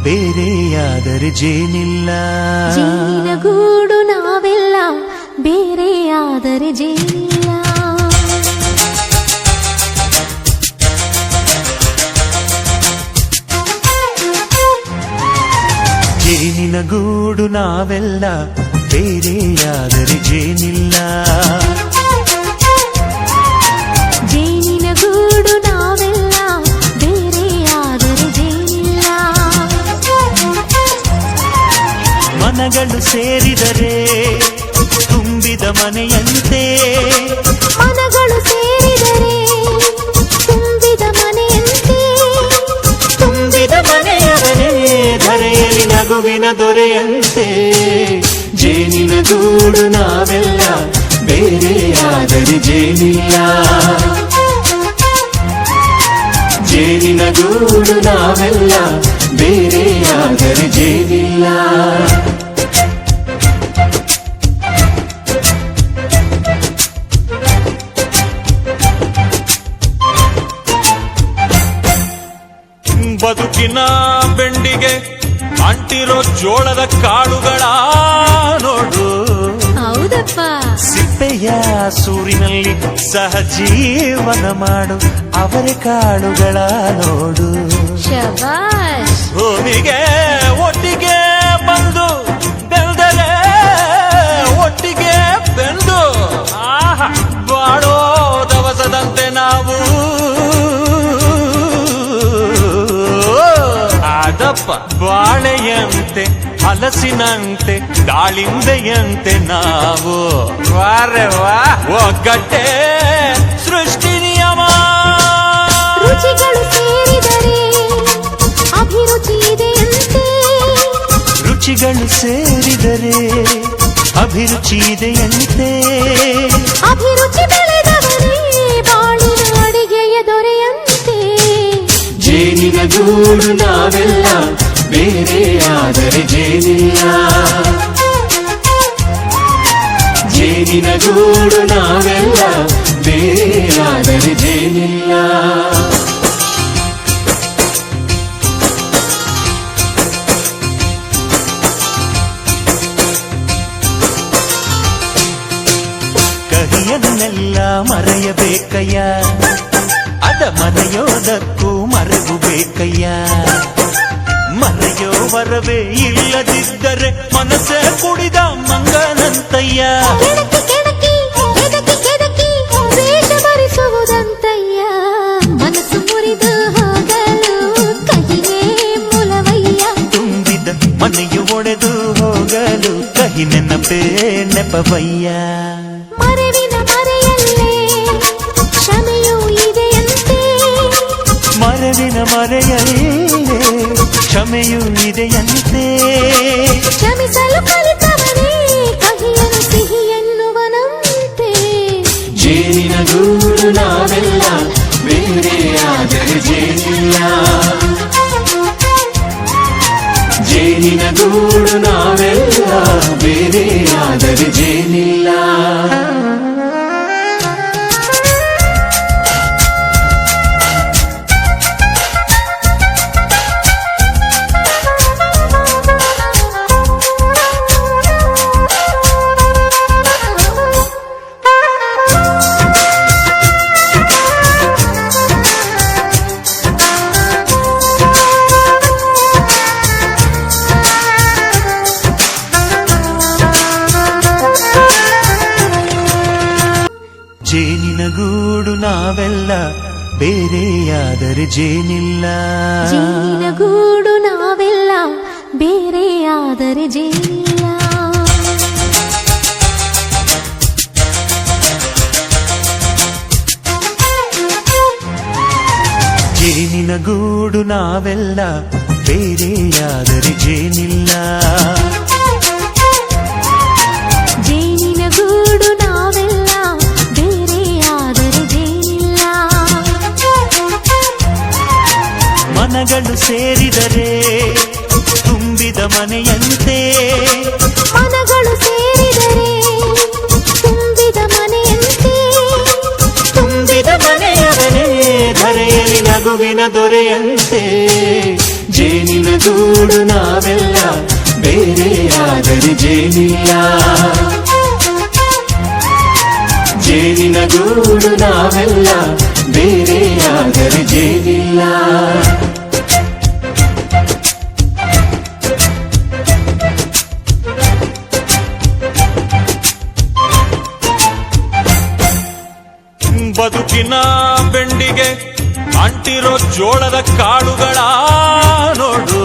ಬೇರೆಯಾದರೆ ಜೇನಿಲ್ಲ. ಜೇನಿನ ಗೂಡು ನಾವೆಲ್ಲ, ಬೇರೆಯಾದರೆ ಜೇನಿಲ್ಲ. ಜೇನಿನ ಗೂಡು ನಾವೆಲ್ಲ, ಬೇರೆಯಾದರೆ ಜೇನಿಲ್ಲ. ಜೇನಿನ ಗೂಡು ನಾವೆಲ್ಲ, ಬೇರೆಯಾದರೆ ಜೇನಿಲ್ಲ. ಮನಗಳು ಸೇರಿದರೆ ತುಂಬಿದ ಮನೆಯಂತೆ. ಮನಗಳು ಸೇರಿದರೆ ತುಂಬಿದ ಮನೆಯಂತೆ. ತುಂಬಿದ ಮನೆಯವರೇ ಧರೆಯಲ್ಲಿ ನಗುವಿನ ದೊರೆಯಂತೆ. ಜೇನಿನ ಗೂಡು ನಾವೆಲ್ಲ, ಬೇರೆಯಾದರೆ ಜೇನಿಲ್ಲ. ಜೇನಿನ ಗೂಡು ನಾವೆಲ್ಲ, ಬೇರೆಯಾದರೆ ಜೇನಿಲ್ಲ. ಬದುಕಿನ ಬೆಂಡಿಗೆ ಅಂಟಿರೋ ಜೋಳದ ಕಾಳುಗಳ ನೋಡು. ಹೌದಪ್ಪ. ಸಿಪ್ಪೆಯ ಸೂರಿನಲ್ಲಿ ಸಹಜೀವನ ಮಾಡು ಅವರೆ ಕಾಳುಗಳ ನೋಡು. ಶಬಾಷ್. ಭೂಮಿಗೆ ಒಟ್ಟಿಗೆ ಬಂದು ಬೆಳೆದರೆ ಒಟ್ಟಿಗೆ ಬೆಂದು ಬಾಳೋ ದವಸದಂತೆ ನಾವು. ಅದಪ್ಪ ಬಾಳೆಯಂತೆ ಹಲಸಿನಂತೆ ದಾಳಿಂಬೆಯಂತೆ ನಾವು. ವಾರೆ ವಾ ಒಗ್ಗಟ್ಟೆ ಸೃಷ್ಟಿ ನಿಯಮ. ರುಚಿಗಳು ಸೇರಿದರೆ ಅಭಿರುಚಿ ಇದೆಯಂತೆ. ರುಚಿಗಳು ಸೇರಿದರೆ ಅಭಿರುಚಿ ಇದೆಯಂತೆ. ಅಭಿರುಚಿ ಬೆಳೆದವರೇ ಬಾಳಿನ ಅಡಿಗೆಯ ದೊರೆಯಂತೆ. ಜೇನಿನ ಗೂಡು ನಾವೆಲ್ಲ, ಬೇರೆಯಾದರೆ ಜೇನಿಲ್ಲ. ಜೇನಿನ ಗೂಡು ನಾವೆಲ್ಲ, ಬೇರೆಯಾದರೆ ಜೇನಿಲ್ಲ. ಕಹಿಯನ್ನೆಲ್ಲ ಮರೆಯಬೇಕಯ್ಯ, ಅದ ಮರೆಯೋದಕ್ಕೂ ಮರೆವು ಬೇಕಯ್ಯ. ಮರೆಯೋ ವರವೇ ಇಲ್ಲದಿದ್ದರೆ ಮನಸ್ಸೇ ಕುಡಿದ ಮಂಗನಂತಯ್ಯ. ಕೆಣಕಿ ಕೆಣಕಿ ಕೆದಕಿ ಕೆದಕಿ ದ್ವೇಷ ಭರಿಸುವುದಂತಯ್ಯ. ಮನಸ್ಸು ಮುರಿದು ಹೋಗಲು ಕಹಿಯೇ ಮೂಲವಯ್ಯ. ತುಂಬಿದ ಮನೆಯು ಒಡೆದು ಹೋಗಲು ಕಹಿ ನೆನಪೇ ನೆಪವಯ್ಯ. ಮರೆವಿನ ಮರೆಯಲ್ಲೇ ಕ್ಷಮೆಯೂ ಇದೆಯಂತೆ. ಮರೆವಿನ ಮರೆಯಲ್ಲೇ ಕ್ಷಮೆಯೂ ಇದೆಯಂತೆ. ಕ್ಷಮಿಸಲು ಕಲಿತವನೇ ಕಹಿಯನು ಸಿಹಿ ಎನ್ನುವನಂತೆ. ಜೇನಿನ ಗೂಡು ನಾವೆಲ್ಲ, ಬೇರೆಯಾದರೆ ಜೇನಿಲ್ಲ. ಜೇನಿನ ಗೂಡು ನಾವೆಲ್ಲ, ಬೇರೆಯಾದರೆ ಜೇನಿಲ್ಲ. ಜೇನಿನ ಗೂಡು ನಾವೆಲ್ಲ, ಬೇರೆಯಾದರೆ ಜೇನಿಲ್ಲ. ಜೇನಿನ ಗೂಡು ನಾವೆಲ್ಲ, ಬೇರೆಯಾದರೆ ಜೇನಿಲ್ಲ. ಜೇನಿನ ಗೂಡು ನಾವೆಲ್ಲ, ಬೇರೆಯಾದರೆ ಜೇನಿಲ್ಲ. ಜೇನಿನ ಗೂಡು ನಾವೆಲ್ಲ, ಬೇರೆಯಾದರೆ ಜೇನಿಲ್ಲ. ಮನಗಳು ಸೇರಿದರೆ ತುಂಬಿದ ಮನೆಯಂತೆ. ಮನಗಳು ಸೇರಿದರೆ ತುಂಬಿದ ಮನೆಯಂತೆ. ತುಂಬಿದ ಮನೆಯವರೇ ಧರೆಯಲ್ಲಿ ನಗುವಿನ ದೊರೆಯಂತೆ. ಜೇನಿನ ಗೂಡು ನಾವೆಲ್ಲ ಬೇರೆಯಾದರೆ ಜೇನಿಲ್ಲ. ಜೇನಿನ ಗೂಡು ನಾವೆಲ್ಲ ಬೇರೆಯಾದರೆ ಜೇನಿಲ್ಲ. ಬದುಕಿನ ಬೆಂಡಿಗೆ ಅಂಟಿರೋ ಜೋಳದ ಕಾಳುಗಳ ನೋಡು,